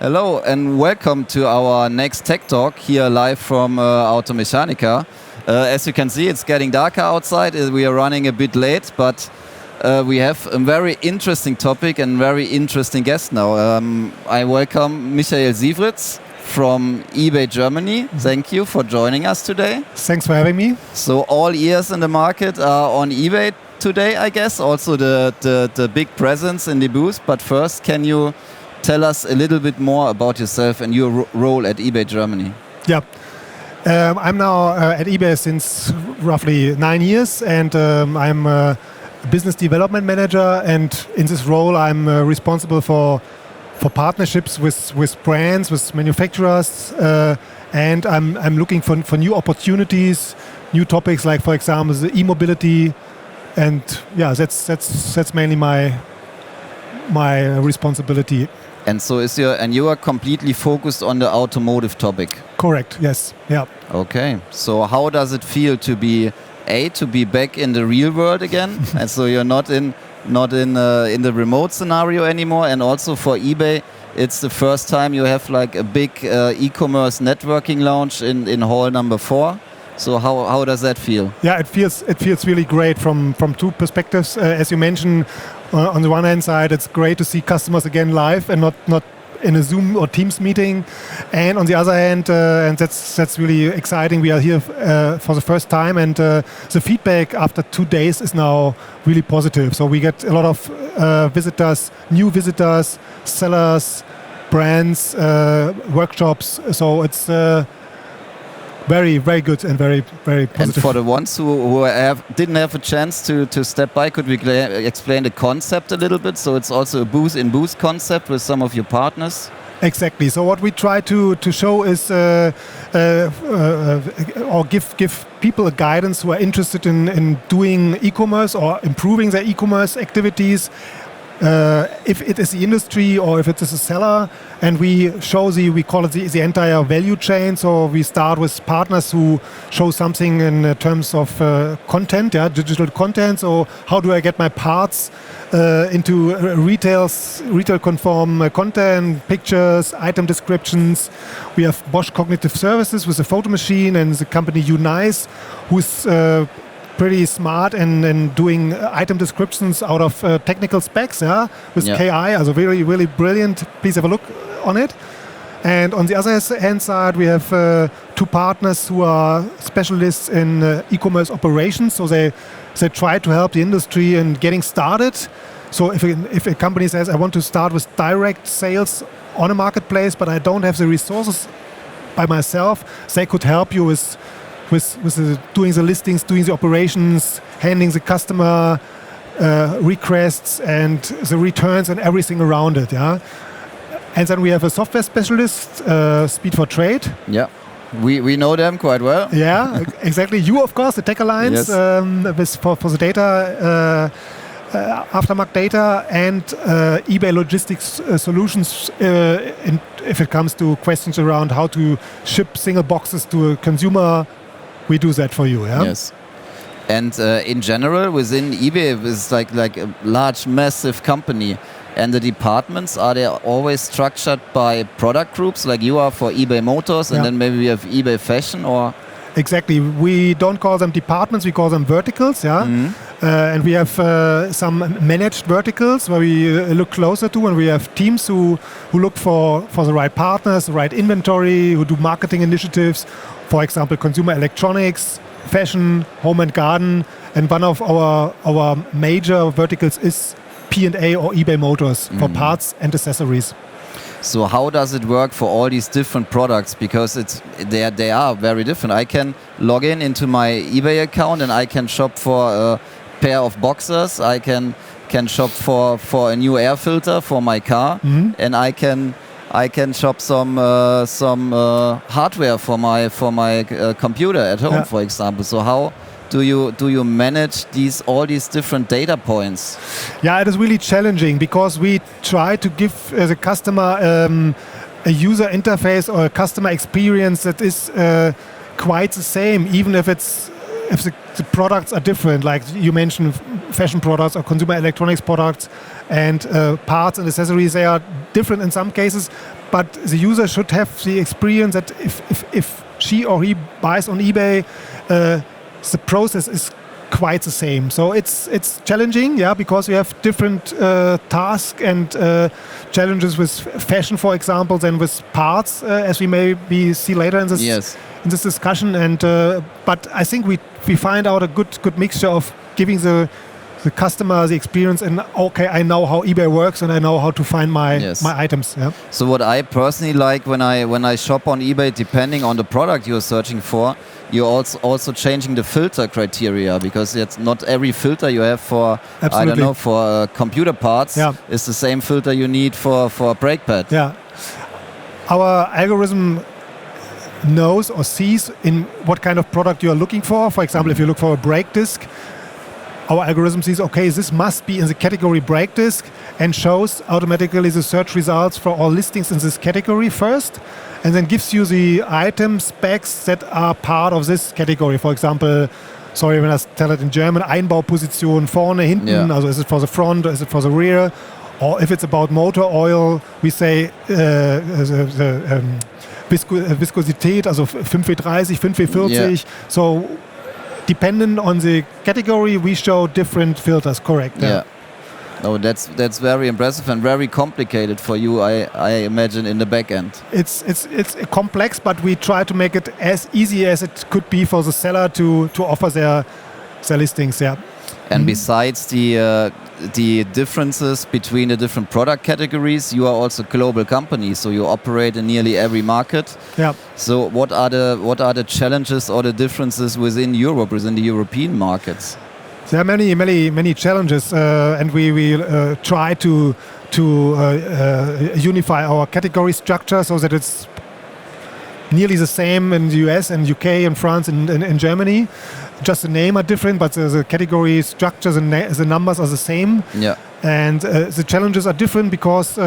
Hello and welcome to our next Tech Talk here live from Automechanika. As you can see, it's getting darker outside. We are running a bit late, but we have a very interesting topic and very interesting guest now. I welcome Michael Sievritts from eBay Germany. Thank you for joining us today. Thanks for having me. So all ears in the market are on eBay today, I guess. Also the big presence in the booth. But first, can you tell us a little bit more about yourself and your role at eBay Germany? Yeah, I'm now at eBay since roughly 9 years, and I'm a business development manager. And in this role, I'm responsible for partnerships with brands, with manufacturers, and I'm looking for new opportunities, new topics like, for example, the e-mobility, and yeah, that's mainly my responsibility. And so you are completely focused on the automotive topic? Correct, yes. Yeah. Okay. So how does it feel to be back in the real world again? And so you're not in the remote scenario anymore, and also for eBay it's the first time you have like a big e-commerce networking launch in hall number 4. So how does that feel? Yeah, it feels really great from two perspectives. As you mentioned, on the one hand side, it's great to see customers again live and not in a Zoom or Teams meeting. And on the other hand, and that's really exciting, we are here for the first time, and the feedback after 2 days is now really positive. So we get a lot of visitors, new visitors, sellers, brands, workshops. So it's very, very good and very, very positive. And for the ones who didn't have a chance to step by, could we explain the concept a little bit? So it's also a booth-in-booth concept with some of your partners? Exactly. So what we try to show is, or give people a guidance who are interested in doing e-commerce or improving their e-commerce activities, if it is the industry or if it is a seller, and we call it the entire value chain. So we start with partners who show something in terms of content, digital content. So how do I get my parts into retail conform content, pictures, item descriptions? We have Bosch Cognitive Services with a photo machine, and the company Unice, who's pretty smart and doing item descriptions out of technical specs, with KI, also really, really brilliant. Please have a look on it. And on the other hand side, we have 2 partners who are specialists in e-commerce operations. So they try to help the industry in getting started. So if a company says, I want to start with direct sales on a marketplace, but I don't have the resources by myself, they could help you with doing the listings, doing the operations, handling the customer requests and the returns and everything around it. Yeah, and then we have a software specialist, Speed for Trade. Yeah, we know them quite well. Yeah, exactly. You, of course, the Tech Alliance, yes. For the data. Aftermarket data and eBay logistics solutions if it comes to questions around how to ship single boxes to a consumer. We do that for you, yeah? Yes. And in general, within eBay, it's like a large, massive company. And the departments, are they always structured by product groups, like you are for eBay Motors, and then maybe we have eBay Fashion, or? Exactly. We don't call them departments, we call them verticals, yeah? Mm-hmm. And we have some managed verticals where we look closer to, and we have teams who look for the right partners, the right inventory, who do marketing initiatives. For example, consumer electronics, fashion, home and garden, and one of our major verticals is P&A or eBay Motors for parts and accessories. So how does it work for all these different products? Because they are very different. I can log into my eBay account and I can shop for a pair of boxers. I can shop for a new air filter for my car, and I can shop some hardware for my computer at home, for example. So how do you manage all these different data points? Yeah, it is really challenging because we try to give the customer a user interface or a customer experience that is quite the same, even if the products are different. Like you mentioned, fashion products or consumer electronics products, and parts and accessories, they are different in some cases, but the user should have the experience that if she or he buys on eBay, the process is quite the same. So it's challenging, because we have different tasks and challenges with fashion, for example, than with parts, as we maybe see later in this in this discussion. And but I think we find out a good mixture of giving the customer the experience, and okay, I know how eBay works and I know how to find my items. Yeah. So what I personally like when I shop on eBay, depending on the product you're searching for, you're also changing the filter criteria, because it's not every filter you have for I don't know, for computer parts is the same filter you need for a brake pad. Yeah. Our algorithm knows or sees in what kind of product you are looking for. For example, if you look for a brake disc, our algorithm sees, okay, this must be in the category brake disc, and shows automatically the search results for all listings in this category first, and then gives you the item specs that are part of this category. For example, sorry when I tell it in German, Einbauposition, vorne, hinten, also is it for the front or is it for the rear? Or if it's about motor oil, we say Viskosität, also 5W30, 5W40. So dependent on the category, we show different filters, correct? Yeah. Oh, that's very impressive and very complicated for you, I imagine, in the back end. It's complex, but we try to make it as easy as it could be for the seller to offer their listings. Yeah. And besides the differences between the different product categories, you are also a global company, so you operate in nearly every market. Yeah. So what are the challenges or the differences within Europe, within the European markets? There are many challenges, and we try to unify our category structure so that it's nearly the same in the US and UK and France and in Germany. Just the name are different, but the category structures and the numbers are the same. Yeah. And the challenges are different because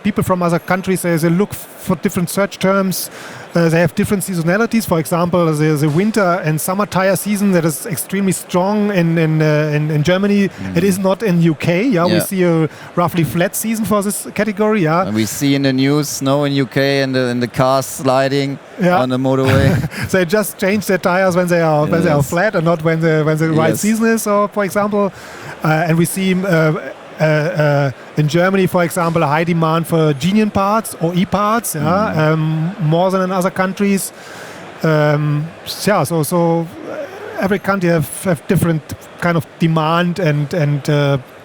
people from other countries, they look for different search terms. They have different seasonalities. For example, the winter and summer tire season that is extremely strong in Germany. It is not in UK. We see a roughly flat season for this category. And we see in the news snow in UK and the cars sliding on the motorway. They just change their tires when they are flat and not when the right season is. So, for example, and we see. In Germany, for example, a high demand for genuine parts or e-parts, more than in other countries. So every country have different kind of demand and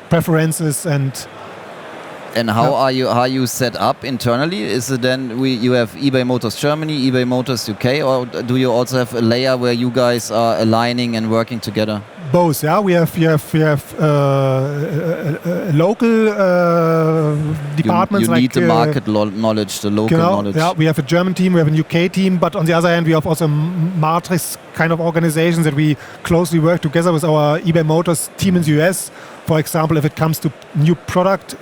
preferences and. And how are you set up internally? Is it then you have eBay Motors Germany, eBay Motors UK, or do you also have a layer where you guys are aligning and working together? Both, we have local departments. You need the market knowledge, the local knowledge. Yeah, we have a German team, we have a UK team, but on the other hand, we have also matrix kind of organizations that we closely work together with our eBay Motors team in the US. For example, if it comes to new product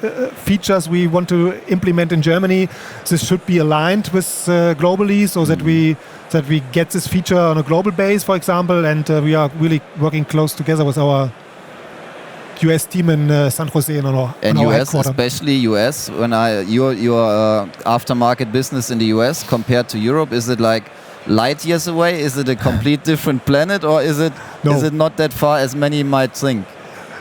features we want to implement in Germany, this should be aligned with globally, so that we get this feature on a global base, for example, and we are really working close together with our US team in San Jose in our US, headquarters. Especially US, when your aftermarket business in the US compared to Europe, is it like light years away? Is it a complete different planet, or is it not that far as many might think?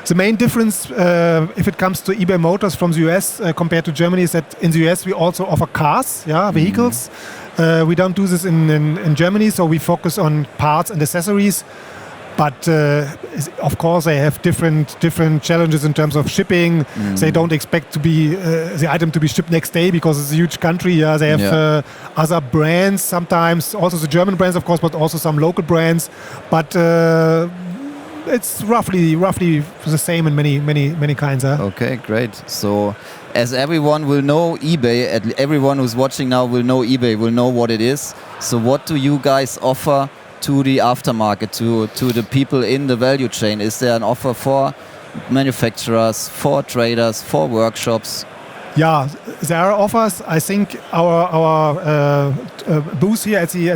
The main difference, if it comes to eBay Motors from the US compared to Germany, is that in the US we also offer cars, vehicles. We don't do this in Germany, so we focus on parts and accessories. But of course, they have different challenges in terms of shipping. They don't expect to be the item to be shipped next day because it's a huge country. They have other brands sometimes, also the German brands, of course, but also some local brands. But it's roughly the same in many kinds. Okay, great. So, as everyone will know eBay, everyone who's watching now will know eBay, will know what it is. So, what do you guys offer to the aftermarket, to the people in the value chain? Is there an offer for manufacturers, for traders, for workshops? Yeah, there are offers. I think our booth here at the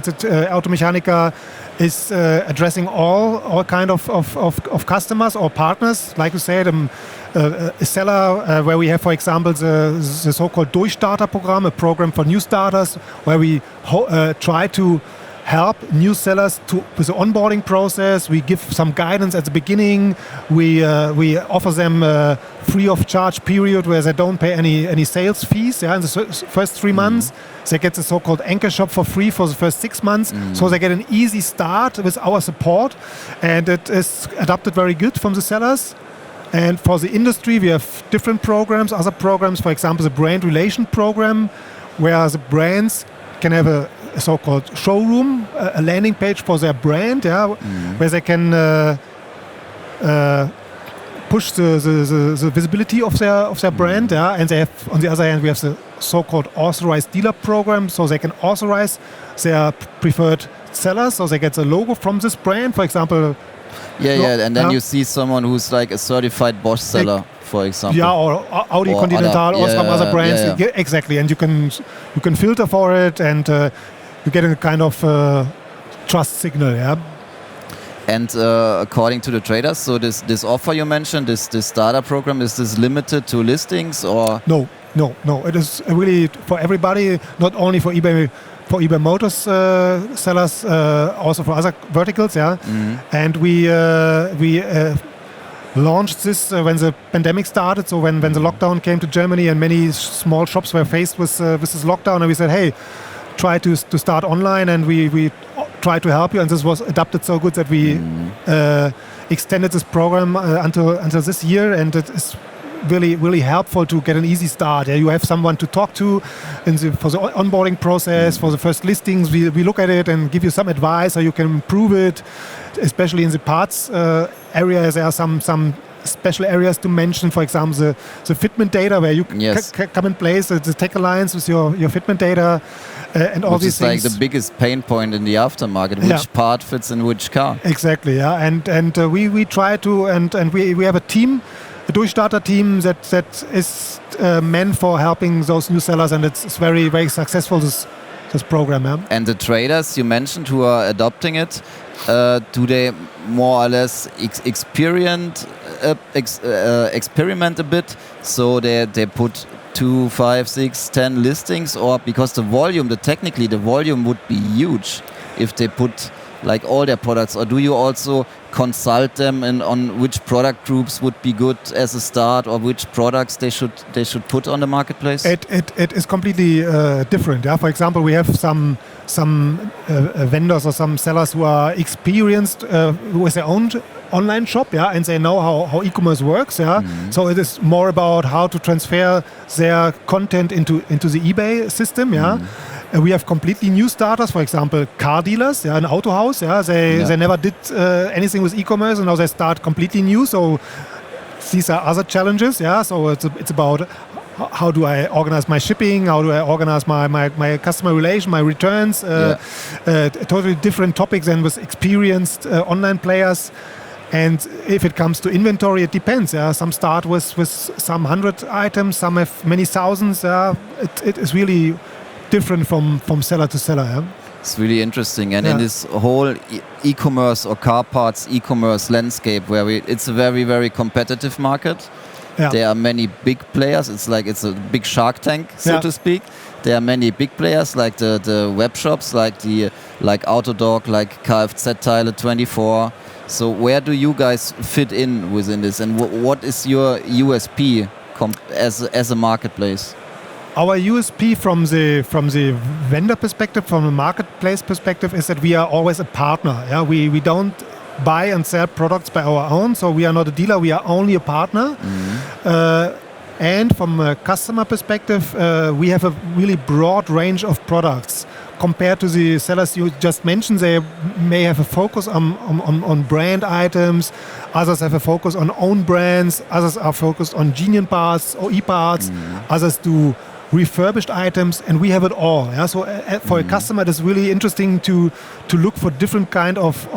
Automechanika is addressing all kind of customers or partners. Like you said, a seller where we have, for example, the so-called Durchstarter program, a program for new starters, where we try to help new sellers with the onboarding process. We give some guidance at the beginning. We offer them a free of charge period where they don't pay any sales fees. Yeah, in the first 3 months, they get the so-called anchor shop for free for the first 6 months. So they get an easy start with our support, and it is adapted very good from the sellers. And for the industry, we have different programs, other programs. For example, the brand relation program, where the brands can have a so-called showroom, a landing page for their brand, where they can push the visibility of their brand, and they have, on the other hand, we have the so-called authorized dealer program, so they can authorize their preferred sellers, so they get the logo from this brand, for example. And then you see someone who's like a certified Bosch seller, for example. Yeah, or Audi Continental, or some other brands. Yeah. Exactly, and you can filter for it, and you get a kind of trust signal. Yeah. And according to the traders, so this offer you mentioned, this starter program, is this limited to listings or? No. It is really for everybody, not only for eBay. For eBay Motors sellers, also for other verticals, And we launched this when the pandemic started. So when the lockdown came to Germany and many small shops were faced with this lockdown, and we said, hey, try to start online, and we try to help you. And this was adapted so good that we extended this program until this year, and it is really helpful to get an easy start. You have someone to talk to for the onboarding process, for the first listings. We look at it and give you some advice how you can improve it, especially in the parts area. There are some special areas to mention. For example, the fitment data, where you come in place, the tech alliance with your fitment data, and all these things. Which is like the biggest pain point in the aftermarket, which part fits in which car. Exactly, and we try to, and we have a team, a Durchstarter team that is meant for helping those new sellers, and it's very, very successful, this program. And the traders you mentioned who are adopting it, do they more or less experiment a bit, so they put 2, 5, 6, 10 listings, or because technically the volume would be huge if they put like all their products, or do you also consult them on which product groups would be good as a start, or which products they should put on the marketplace? It is completely different. For example, we have some vendors or some sellers who are experienced with their own online shop, and they know how e-commerce works. So it is more about how to transfer their content into the eBay system. We have completely new starters, for example, car dealers, an auto house. They never did anything with e-commerce, and now they start completely new. So these are other challenges. So it's about how do I organize my shipping, how do I organize my customer relation, my returns. Totally different topics than with experienced online players. And if it comes to inventory, it depends. Some start with some 100 items, some have many thousands. It is really different from seller to seller. It's really interesting, and in this whole e-commerce or car parts e-commerce landscape, where it's a very, very competitive market. There are many big players. It's a big Shark Tank, so to speak. There are many big players like the web shops, like Autodog, like Kfz-Teile 24. So where do you guys fit in within this, and what is your USP as a marketplace? Our USP from the vendor perspective, from the marketplace perspective, is that we are always a partner. We don't buy and sell products by our own, so we are not a dealer. We are only a partner. And from a customer perspective, we have a really broad range of products. Compared to the sellers you just mentioned, they may have a focus on brand items. Others have a focus on own brands. Others are focused on genuine parts, OE parts. Others do refurbished items, and we have it all. So for a customer, it is really interesting to look for different kind of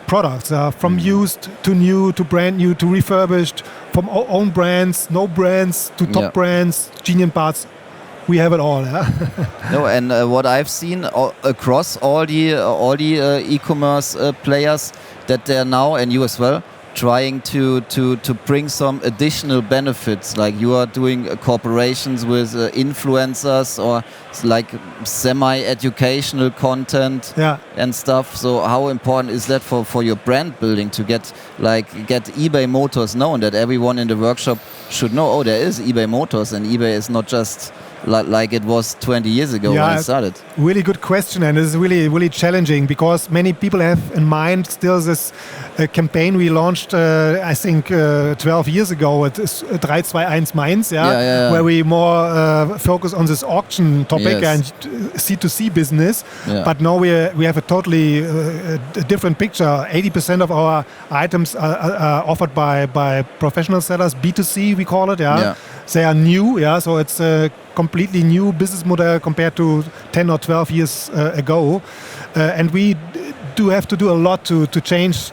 products, from used to new to brand new to refurbished, from own brands, no brands to top brands, genuine parts, we have it all. Yeah? No, and what I've seen across all the e-commerce players, that they're now, and you as well, trying to bring some additional benefits, like you are doing cooperations with influencers or like semi-educational content and stuff. So how important is that for your brand building to get eBay Motors known, that everyone in the workshop should know, oh, there is eBay Motors, and eBay is not just like it was 20 years ago when it started? Really good question, and it's really, really challenging because many people have in mind still this campaign we launched, I think, 12 years ago at 321 Mainz, where we more focus on this auction topic and C2C business. Yeah. But now we have a totally different picture. 80% of our items are offered by professional sellers, B2C we call it. They are new, so it's a completely new business model compared to 10 or 12 years ago, and we do have to do a lot to change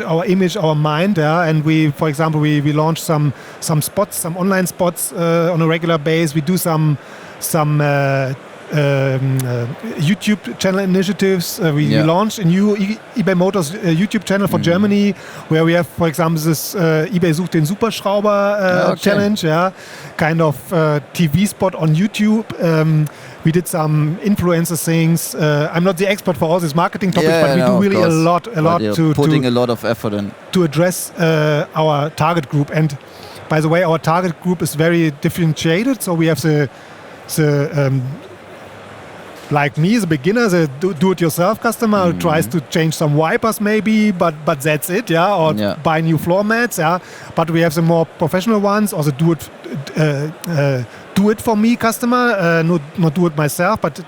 our image, our mind. And we, for example, we launched some spots, some online spots on a regular basis. We do some YouTube channel initiatives. We launched a new eBay Motors YouTube channel for Germany, where we have, for example, this eBay sucht den Superschrauber challenge, kind of TV spot on YouTube. We did some influencer things. I'm not the expert for all these marketing topics, but we do really a lot to putting a lot of effort in to address our target group. And by the way, our target group is very differentiated. So we have the like me as a beginner, the do-it-yourself customer who tries to change some wipers maybe, but that's it, or buy new floor mats, But we have the more professional ones, or the do-it-for-me customer, not do it myself, but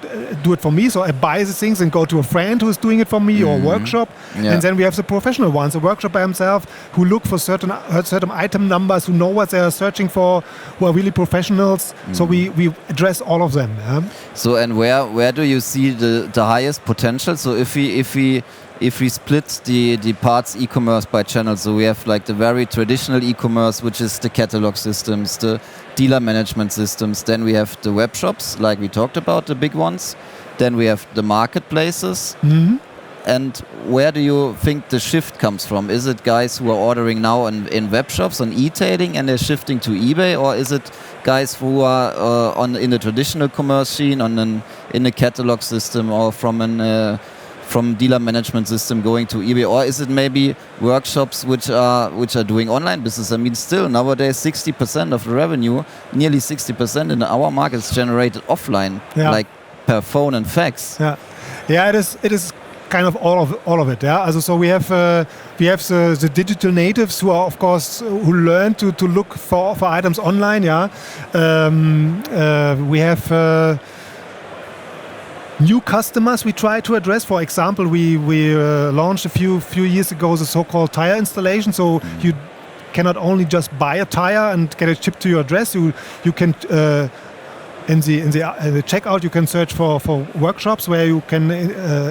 do it for me. So I buy the things and go to a friend who is doing it for me, or a workshop. And then we have the professional ones, a workshop by himself, who look for certain item numbers, who know what they are searching for, who are really professionals. So we address all of them. So, and where do you see the highest potential? So if we split the parts e-commerce by channels, so we have like the very traditional e-commerce, which is the catalog systems, the dealer management systems. Then we have the web shops, like we talked about, the big ones. Then we have the marketplaces. And where do you think the shift comes from? Is it guys who are ordering now in web shops on e-tailing and they're shifting to eBay, or is it guys who are in the traditional commerce scene, in the catalog system, or from dealer management system going to eBay? Or is it maybe workshops which are doing online business? I mean, still nowadays 60% of the revenue, nearly 60% in our market is generated offline, like per phone and fax. It is kind of all of it. So we have the digital natives who are, of course, who learn to look for items online. We have new customers we try to address. For example, we launched a few years ago the so-called tire installation. So you cannot only just buy a tire and get it shipped to your address. You can in the checkout you can search for workshops where you can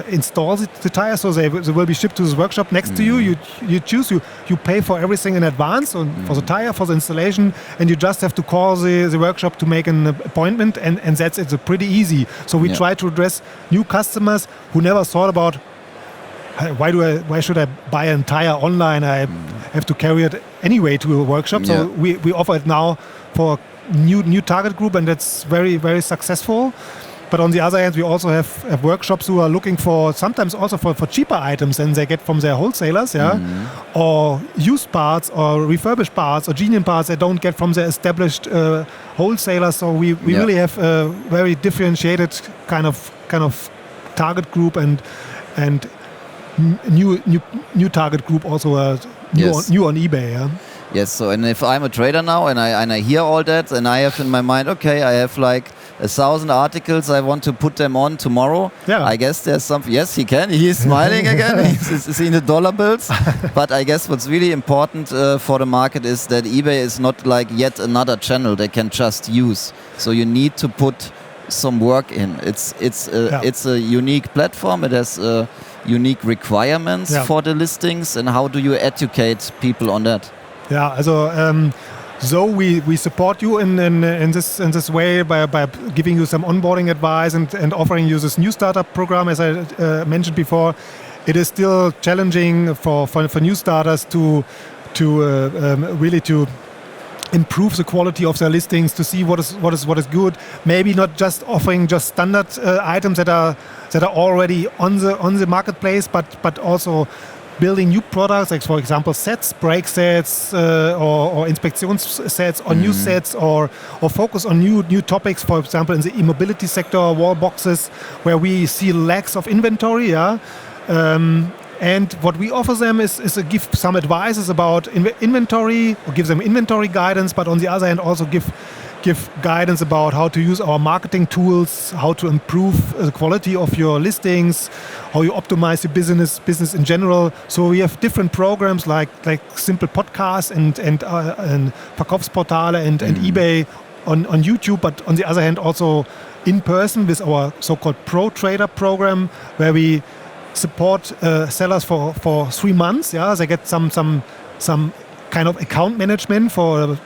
install the tire. So they will be shipped to this workshop next to you. You choose. You pay for everything in advance for the tire, for the installation, and you just have to call the workshop to make an appointment, and that's it. It's pretty easy. So we try to address new customers who never thought about why should I buy an tire online? I have to carry it anyway to a workshop. So we offer it now for new target group, and that's very, very successful. But on the other hand, we also have workshops who are looking for sometimes also for cheaper items than they get from their wholesalers, or used parts or refurbished parts or genuine parts they don't get from their established wholesalers. So we really have a very differentiated kind of target group and new target group also new on eBay. Yes, so and if I'm a trader now and I hear all that, and I have in my mind, okay, I have like 1,000 articles, I want to put them on tomorrow. I guess there's something. Yes, he can. He's smiling again. He's seeing the dollar bills. But I guess what's really important for the market is that eBay is not like yet another channel they can just use. So you need to put some work in. It's a unique platform. It has unique requirements for the listings. And how do you educate people on that? Also So we support you in this way by giving you some onboarding advice and offering you this new startup program. As I mentioned before, it is still challenging for new starters to really to improve the quality of their listings, to see what is good. Maybe not just offering just standard items that are already on the marketplace, but also building new products, like for example sets, brake sets, or inspection sets, or new sets, or focus on new topics. For example, in the e-mobility sector, wall boxes, where we see lacks of inventory. And what we offer them is give some advices about inventory, or give them inventory guidance, but on the other hand also give guidance about how to use our marketing tools, how to improve the quality of your listings, how you optimize your business in general. So we have different programs like simple podcasts and Verkaufsportale and eBay on YouTube, but on the other hand also in person with our so-called Pro Trader program, where we support sellers for 3 months. They get some kind of account management for a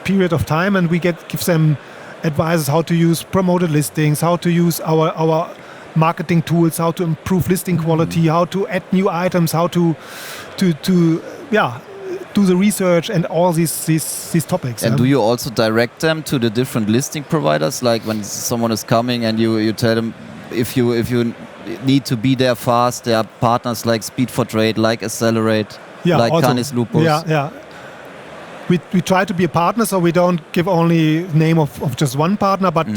period of time, and we give them advices how to use promoted listings, how to use our marketing tools, how to improve listing quality, how to add new items, how to do the research and all these topics. And do you also direct them to the different listing providers, like when someone is coming and you tell them if you need to be there fast, there are partners like Speed for Trade, like Accelerate, like Canis Lupus? We try to be a partner, so we don't give only name of just one partner. But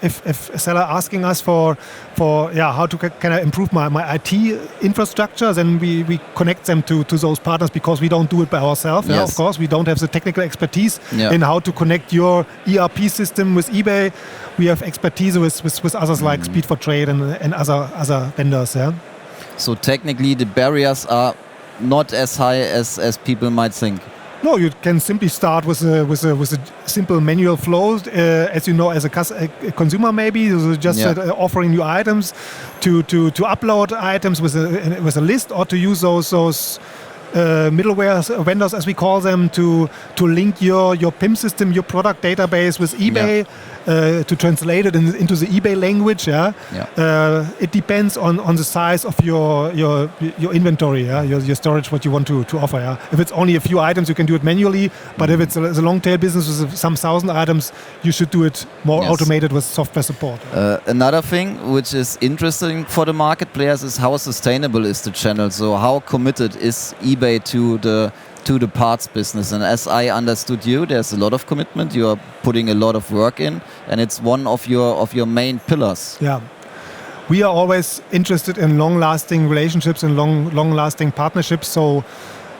if a seller asking us for how to can I improve my IT infrastructure, then we connect them to those partners, because we don't do it by ourselves. Yes. Of course, we don't have the technical expertise in how to connect your ERP system with eBay. We have expertise with others like Speed for Trade and other vendors. Yeah. So technically, the barriers are not as high as people might think. No, you can simply start with a simple manual flow, as you know, as a consumer maybe, so just offering new items, to upload items with a list, or to use those middleware vendors, as we call them, to link your PIM system, your product database with eBay, to translate it into the eBay language. It depends on the size of your inventory, your storage, what you want to offer. If it's only a few items, you can do it manually, but if it's a long tail business with some 1,000 items, you should do it more automated with software support. Another thing which is interesting for the market players is how sustainable is the channel. So how committed is eBay to the parts business? And as I understood you, there's a lot of commitment. You are putting a lot of work in, and it's one of your main pillars. Yeah, we are always interested in long-lasting relationships and long-lasting partnerships. So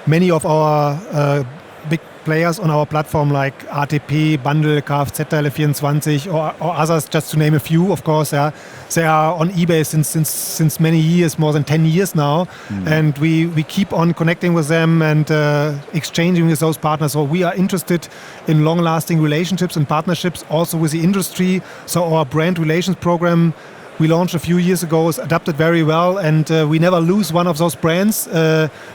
many of our big players on our platform, like ATP, Bundle, Kfz-Teile24, or others, just to name a few, of course, they are on eBay since many years, more than 10 years now, and we keep on connecting with them and exchanging with those partners. So we are interested in long-lasting relationships and partnerships also with the industry. So our brand relations program we launched a few years ago is adapted very well, and we never lose one of those brands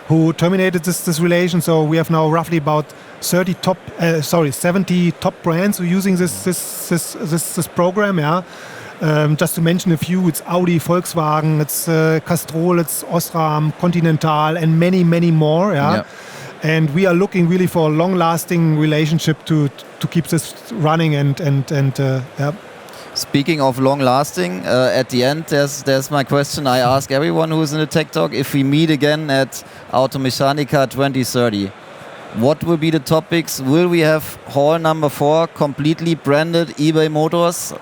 who terminated this relation. So we have now roughly about 70 top brands who are using this program. Just to mention a few, it's Audi, Volkswagen, it's Castrol, it's Osram, Continental, and many more. And we are looking really for a long-lasting relationship to keep this running and. Speaking of long-lasting, at the end, there's my question I ask everyone who's in the Tech Talk. If we meet again at Automechanika 2030, what will be the topics? Will we have hall number 4 completely branded eBay Motors?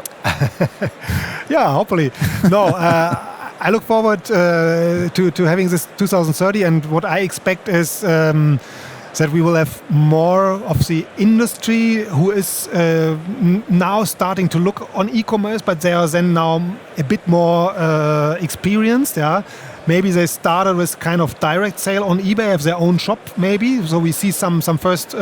Yeah, hopefully. No, I look forward to having this 2030, and what I expect is that we will have more of the industry who is now starting to look on e-commerce, but they are then now a bit more experienced. Maybe they started with kind of direct sale on eBay, have their own shop maybe. So we see some first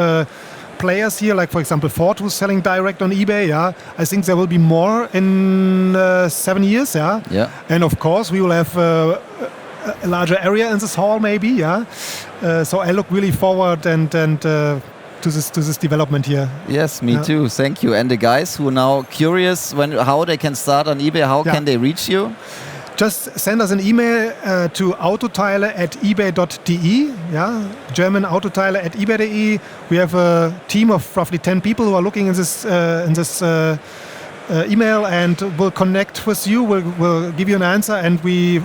players here, like for example Ford, who's selling direct on eBay. I think there will be more in 7 years. And of course we will have a larger area in this hall maybe. So I look really forward and to this development here. Yes, me too. Thank you. And the guys who are now curious how they can start on eBay, how can they reach you? Just send us an email to autoteile@ebay.de. Yeah, German autoteile@ebay.de. We have a team of roughly 10 people who are looking in this email, and we'll connect with you. We'll give you an answer, and we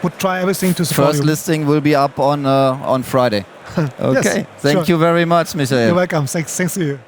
would try everything to support you. First listing will be up on Friday. Okay. Yes, Thank you very much, Michael. You're welcome. Thanks to you.